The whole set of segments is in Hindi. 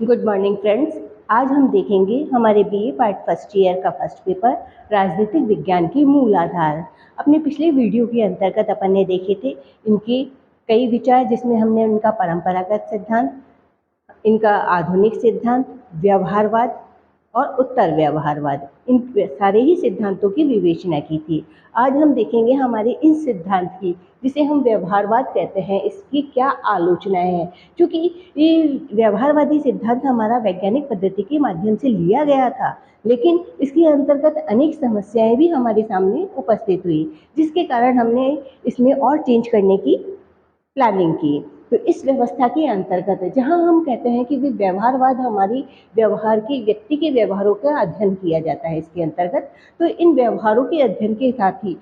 Good morning friends. आज हम देखेंगे हमारे बीए पार्ट फर्स्ट ईयर का फर्स्ट पेपर राजनीतिक विज्ञान की मूल आधार। अपने पिछले वीडियो के अंतर्गत अपन ने देखे थे इनके कई विचार, जिसमें हमने उनका परंपरागत सिद्धांत, इनका आधुनिक सिद्धांत, व्यवहारवाद और उत्तर व्यवहारवाद, इन सारे ही सिद्धांतों की विवेचना की थी। आज हम देखेंगे हमारे इस सिद्धांत की, जिसे हम व्यवहारवाद कहते हैं, इसकी क्या आलोचनाएं हैं। क्योंकि ये व्यवहारवादी सिद्धांत हमारा वैज्ञानिक पद्धति के माध्यम से लिया गया था, लेकिन इसके अंतर्गत अनेक समस्याएं भी हमारे सामने उपस्थित हुई, जिसके कारण हमने इसमें और चेंज करने की प्लानिंग की। तो इस व्यवस्था के अंतर्गत जहां हम कहते हैं कि व्यवहारवाद हमारी व्यवहार की व्यक्ति के व्यवहारों का अध्ययन किया जाता है इसके अंतर्गत, तो इन व्यवहारों के अध्ययन के साथ ही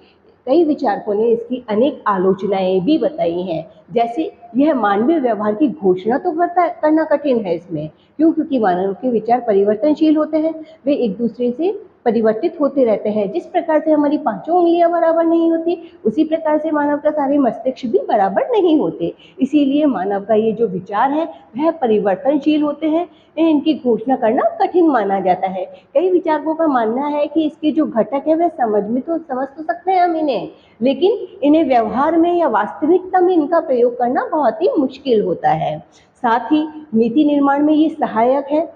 कई विचारकों ने इसकी अनेक आलोचनाएं भी बताई हैं। जैसे यह मानवीय व्यवहार की घोषणा तो करना कठिन है इसमें, क्योंकि मानव के विचार परिवर्तनशील होते हैं, वे एक दूसरे से परिवर्तित होते रहते हैं। जिस प्रकार से हमारी पांचों उंगलियां बराबर नहीं होती, उसी प्रकार से मानव का सारे मस्तिष्क भी बराबर नहीं होते। इसीलिए मानव का ये जो विचार है वह परिवर्तनशील होते हैं, इनकी घोषणा करना कठिन माना जाता है। कई विचारकों का मानना है कि इसके जो घटक है वह समझ तो सकते हैं हम इन्हें, लेकिन इन्हें व्यवहार में या वास्तविकता में इनका प्रयोग करना बहुत ही मुश्किल होता है। साथ ही नीति निर्माण में ये सहायक है,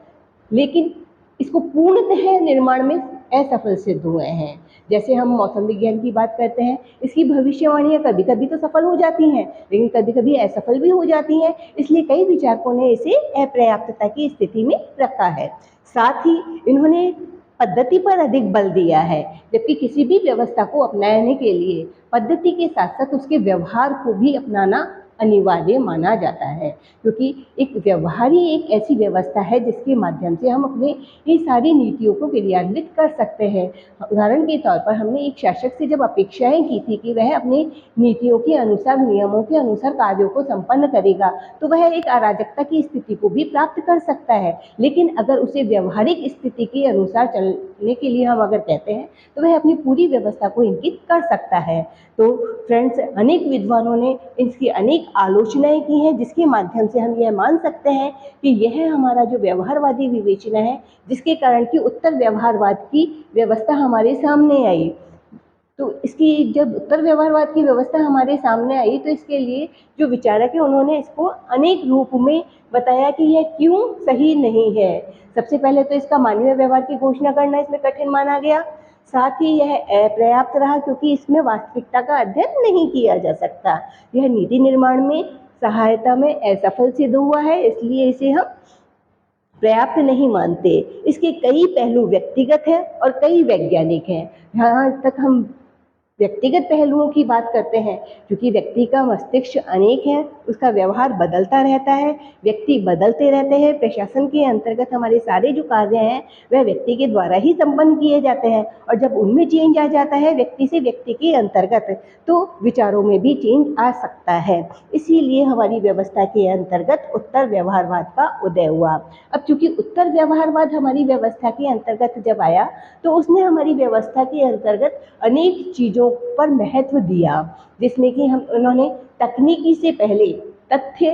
लेकिन इसको पूर्णतः निर्माण में असफल सिद्ध हुए हैं। जैसे हम मौसम विज्ञान की बात करते हैं, इसकी भविष्यवाणियां कभी कभी तो सफल हो जाती हैं, लेकिन कभी कभी असफल भी हो जाती हैं। इसलिए कई विचारकों ने इसे अपर्याप्तता की स्थिति में रखा है। साथ ही इन्होंने पद्धति पर अधिक बल दिया है, जबकि किसी भी व्यवस्था को अपनाने के लिए पद्धति के साथ साथ उसके व्यवहार को भी अपनाना अनिवार्य माना जाता है। क्योंकि एक व्यवहार ही एक ऐसी व्यवस्था है जिसके माध्यम से हम अपने ये सारी नीतियों को क्रियान्वित कर सकते हैं। उदाहरण के तौर पर हमने एक शासक से जब अपेक्षाएं की थी कि वह अपनी नीतियों के अनुसार, नियमों के अनुसार कार्यों को संपन्न करेगा, तो वह एक अराजकता की स्थिति को भी प्राप्त कर सकता है। लेकिन अगर उसे व्यवहारिक स्थिति के अनुसार चलने के लिए हम अगर कहते हैं, तो वह अपनी पूरी व्यवस्था को इंगित कर सकता है। तो फ्रेंड्स, अनेक विद्वानों ने इसकी अनेक आलोचनाएं की हैं, जिसके माध्यम से हम यह मान सकते हैं कि यह हमारा जो व्यवहारवादी विवेचना है, जिसके कारण कि उत्तर व्यवहारवाद की व्यवस्था हमारे सामने आई। तो इसकी जब उत्तर व्यवहारवाद की व्यवस्था हमारे सामने आई, तो इसके लिए जो विचारक है उन्होंने इसको अनेक रूप में बताया कि यह क्यों सही नहीं है। सबसे पहले तो इसका मानवीय व्यवहार की घोषणा करना इसमें कठिन माना गया। साथ ही यह अपर्याप्त रहा, क्योंकि इसमें वास्तविकता का अध्ययन नहीं किया जा सकता। यह नीति निर्माण में सहायता में असफल सिद्ध हुआ है, इसलिए इसे हम पर्याप्त नहीं मानते। इसके कई पहलू व्यक्तिगत हैं और कई वैज्ञानिक हैं। यहाँ तक हम व्यक्तिगत पहलुओं की बात करते हैं, क्योंकि व्यक्ति का मस्तिष्क अनेक है, उसका व्यवहार बदलता रहता है, व्यक्ति बदलते रहते हैं। प्रशासन के अंतर्गत हमारे सारे जो कार्य हैं वह व्यक्ति के द्वारा ही संपन्न किए जाते हैं, और जब उनमें चेंज आ जाता है व्यक्ति से व्यक्ति के अंतर्गत, तो विचारों में भी चेंज आ सकता है। इसीलिए हमारी व्यवस्था के अंतर्गत उत्तर व्यवहारवाद का उदय हुआ। अब चूंकि उत्तर व्यवहारवाद हमारी व्यवस्था के अंतर्गत जब आया, तो उसने हमारी व्यवस्था के अंतर्गत अनेक चीजों पर महत्व दिया, जिसमें कि उन्होंने तकनीकी से पहले तथ्य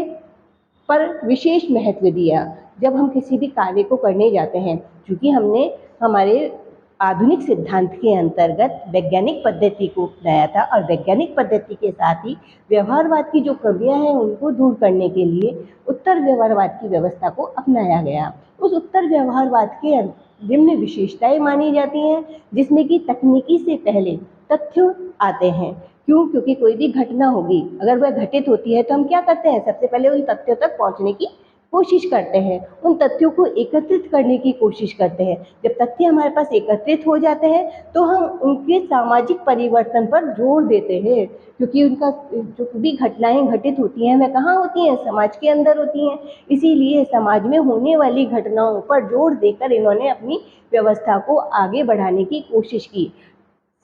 पर विशेश महत्व दिया। जब हम किसी भी कार्य को करने जाते हैं, क्योंकि हमने हमारे आधुनिक सिद्धांत के अंतर्गत वैज्ञानिक पद्धति को अपनाया था, और वैज्ञानिक पद्धति के साथ ही व्यवहारवाद की जो कमियां हैं उनको दूर करने के लिए उत्तर व्यवहारवाद की व्यवस्था को अपनाया गया। उस उत्तर व्यवहारवाद के निम्न विशेषताएं मानी जाती हैं, जिसमें कि तकनीकी से पहले तथ्य आते हैं। क्यों? क्योंकि कोई भी घटना होगी, अगर वह घटित होती है तो हम क्या करते हैं, सबसे पहले उन तथ्यों तक पहुंचने की कोशिश करते हैं, उन तथ्यों को एकत्रित करने की कोशिश करते हैं। जब तथ्य हमारे पास एकत्रित हो जाते हैं, तो हम उनके सामाजिक परिवर्तन पर जोर देते हैं, क्योंकि उनका जो भी घटनाएं घटित होती हैं वह कहाँ होती हैं, समाज के अंदर होती हैं। इसीलिए समाज में होने वाली घटनाओं पर जोर देकर इन्होंने अपनी व्यवस्था को आगे बढ़ाने की कोशिश की।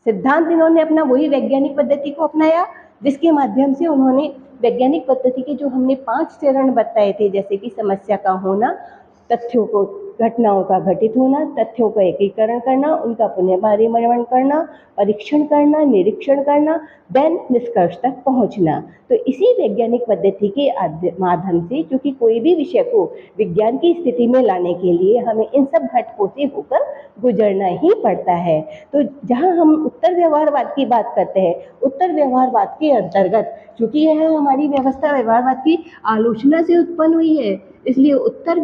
सिद्धांत इन्होंने अपना वही वैज्ञानिक पद्धति को अपनाया, जिसके माध्यम से उन्होंने वैज्ञानिक पद्धति के जो हमने 5 चरण बताए थे, जैसे कि समस्या का होना, तथ्यों को घटनाओं का घटित होना, तथ्यों का एकीकरण करना, उनका पुनर्परिमाण करना, परीक्षण करना, निरीक्षण करना, देन निष्कर्ष तक पहुंचना। तो इसी वैज्ञानिक पद्धति के माध्यम से, क्योंकि कोई भी विषय को विज्ञान की स्थिति में लाने के लिए हमें इन सब घटकों से होकर गुजरना ही पड़ता है। तो जहाँ हम उत्तर व्यवहारवाद की बात करते हैं, उत्तर व्यवहारवाद के अंतर्गत, चूंकि यह हमारी व्यवस्था व्यवहारवाद की आलोचना से उत्पन्न हुई है, इसलिए उत्तर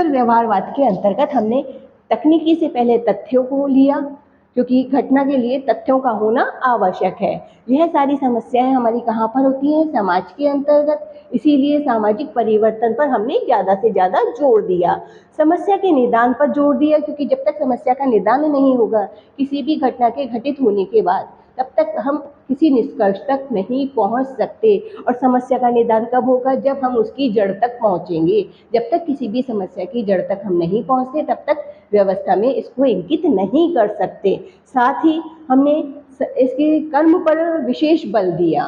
व्यवहारवाद के अंतर्गत हमने तकनीकी से पहले तथ्यों को लिया, क्योंकि घटना के लिए तथ्यों का होना आवश्यक है। यह सारी समस्याएं हमारी कहाँ पर होती हैं? समाज के अंतर्गत। इसीलिए सामाजिक परिवर्तन पर हमने ज़्यादा से ज़्यादा जोर दिया, समस्या के निदान पर जोर दिया, क्योंकि जब तक समस्या का निदान नहीं होगा किसी भी घटना के घटित होने के बाद, तब तक हम किसी निष्कर्ष तक नहीं पहुंच सकते। और समस्या का निदान कब होगा? जब हम उसकी जड़ तक पहुंचेंगे। जब तक किसी भी समस्या की जड़ तक हम नहीं पहुंचते, तब तक व्यवस्था में इसको इंगित नहीं कर सकते। साथ ही हमने इसके कर्म पर विशेष बल दिया।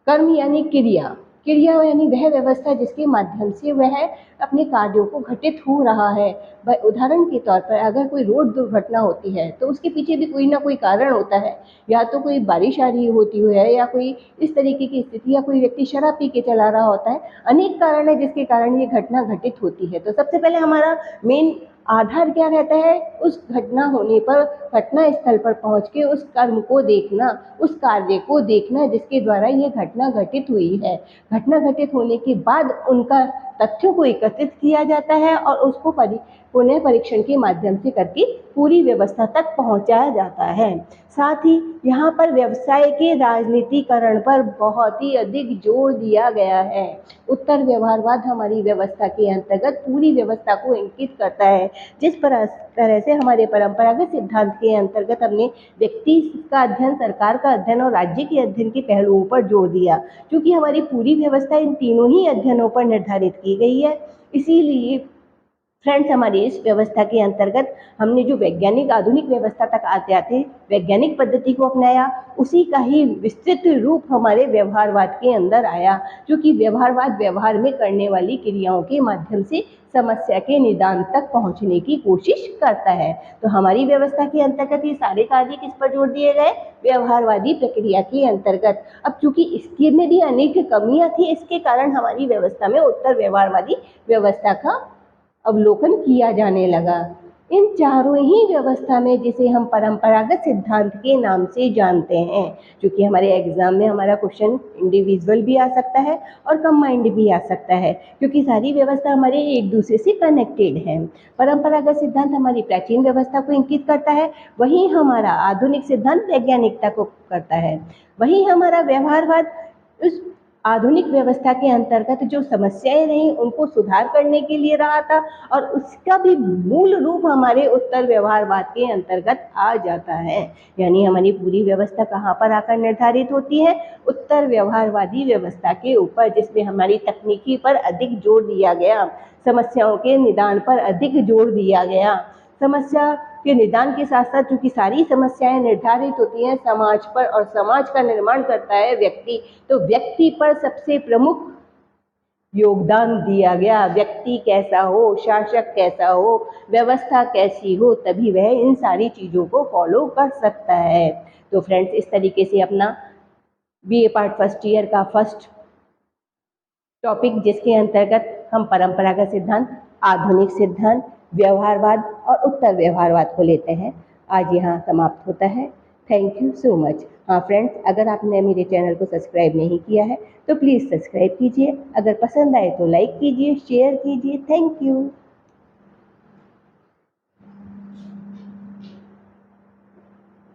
कर्म यानी क्रिया, क्रिया यानी वह व्यवस्था जिसके माध्यम से वह अपने कार्यों को घटित हो रहा है। उदाहरण के तौर पर अगर कोई रोड दुर्घटना होती है तो उसके पीछे भी कोई ना कोई कारण होता है, या तो कोई बारिश आ रही होती है, या कोई इस तरीके की स्थिति, या कोई व्यक्ति शराब पी के चला रहा होता है। अनेक कारण है जिसके कारण ये घटना घटित होती है। तो सबसे पहले हमारा मेन आधार क्या रहता है? उस घटना होने पर घटना स्थल पर पहुंच के उस कर्म को देखना, उस कार्य को देखना जिसके द्वारा ये घटना घटित हुई है। घटना घटित होने के बाद उनका तथ्यों को एकत्रित किया जाता है और उसको पुनः परीक्षण के माध्यम से करके पूरी व्यवस्था तक पहुंचाया जाता है। साथ ही यहाँ पर व्यवसाय के राजनीतिकरण पर बहुत ही अधिक जोर दिया गया है। उत्तर व्यवहारवाद हमारी व्यवस्था के अंतर्गत पूरी व्यवस्था को इंगित करता है। जिस तरह से हमारे परंपरागत सिद्धांत के अंतर्गत हमने व्यक्ति का अध्ययन, सरकार का अध्ययन और राज्य के अध्ययन के पहलुओं पर जोर दिया, क्योंकि हमारी पूरी व्यवस्था इन तीनों ही अध्ययनों पर निर्धारित की गई है। इसीलिए फ्रेंड्स, हमारी इस व्यवस्था के अंतर्गत हमने जो वैज्ञानिक आधुनिक व्यवस्था तक आते आते वैज्ञानिक पद्धति को अपनाया, उसी का ही विस्तृत रूप हमारे व्यवहारवाद के अंदर आया, क्योंकि व्यवहारवाद व्यवहार में करने वाली क्रियाओं के माध्यम से समस्या के निदान तक पहुंचने की कोशिश करता है। तो हमारी व्यवस्था के अंतर्गत ये सारे कार्य किस पर जोड़ दिए गए? व्यवहारवादी प्रक्रिया के अंतर्गत। अब चूंकि इसके में भी अनेक कमियां थी, इसके कारण हमारी व्यवस्था में उत्तर व्यवहारवादी व्यवस्था का अवलोकन किया जाने लगा। इन चारों ही व्यवस्था में, जिसे हम परंपरागत सिद्धांत के नाम से जानते हैं, क्योंकि हमारे एग्जाम में हमारा क्वेश्चन इंडिविजुअल भी आ सकता है और कंबाइंड भी आ सकता है, क्योंकि सारी व्यवस्था हमारे एक दूसरे से कनेक्टेड है। परंपरागत सिद्धांत हमारी प्राचीन व्यवस्था को इंगित करता है, वहीं हमारा आधुनिक सिद्धांत वैज्ञानिकता को करता है। वहीं हमारा व्यवहारवाद उस आधुनिक व्यवस्था के अंतर्गत जो समस्याएं रहीं उनको सुधार करने के लिए रहा था, और उसका भी मूल रूप हमारे उत्तर व्यवहारवाद के अंतर्गत आ जाता है। यानी हमारी पूरी व्यवस्था कहाँ पर आकर निर्धारित होती है? उत्तर व्यवहारवादी व्यवस्था के ऊपर, जिसमें हमारी तकनीकी पर अधिक जोर दिया गया, समस्याओं के निदान पर अधिक जोर दिया गया। समस्या के निदान के साथ साथ चूंकि सारी समस्याएं निर्धारित होती हैं समाज पर, और समाज का निर्माण करता है व्यक्ति, तो व्यक्ति पर सबसे प्रमुख योगदान दिया गया। व्यक्ति कैसा हो, शासक कैसा हो, व्यवस्था कैसी हो, तभी वह इन सारी चीज़ों को फॉलो कर सकता है। तो फ्रेंड्स, इस तरीके से अपना बीए पार्ट फर्स्ट ईयर का फर्स्ट टॉपिक, जिसके अंतर्गत हम परंपरागत सिद्धांत, आधुनिक सिद्धांत, व्यवहारवाद और उत्तर व्यवहारवाद को लेते हैं, आज यहाँ समाप्त होता है। Thank you so much. हाँ फ्रेंड्स, अगर आपने मेरे चैनल को सब्सक्राइब नहीं किया है तो प्लीज़ सब्सक्राइब कीजिए। अगर पसंद आए तो लाइक कीजिए, शेयर कीजिए। Thank you.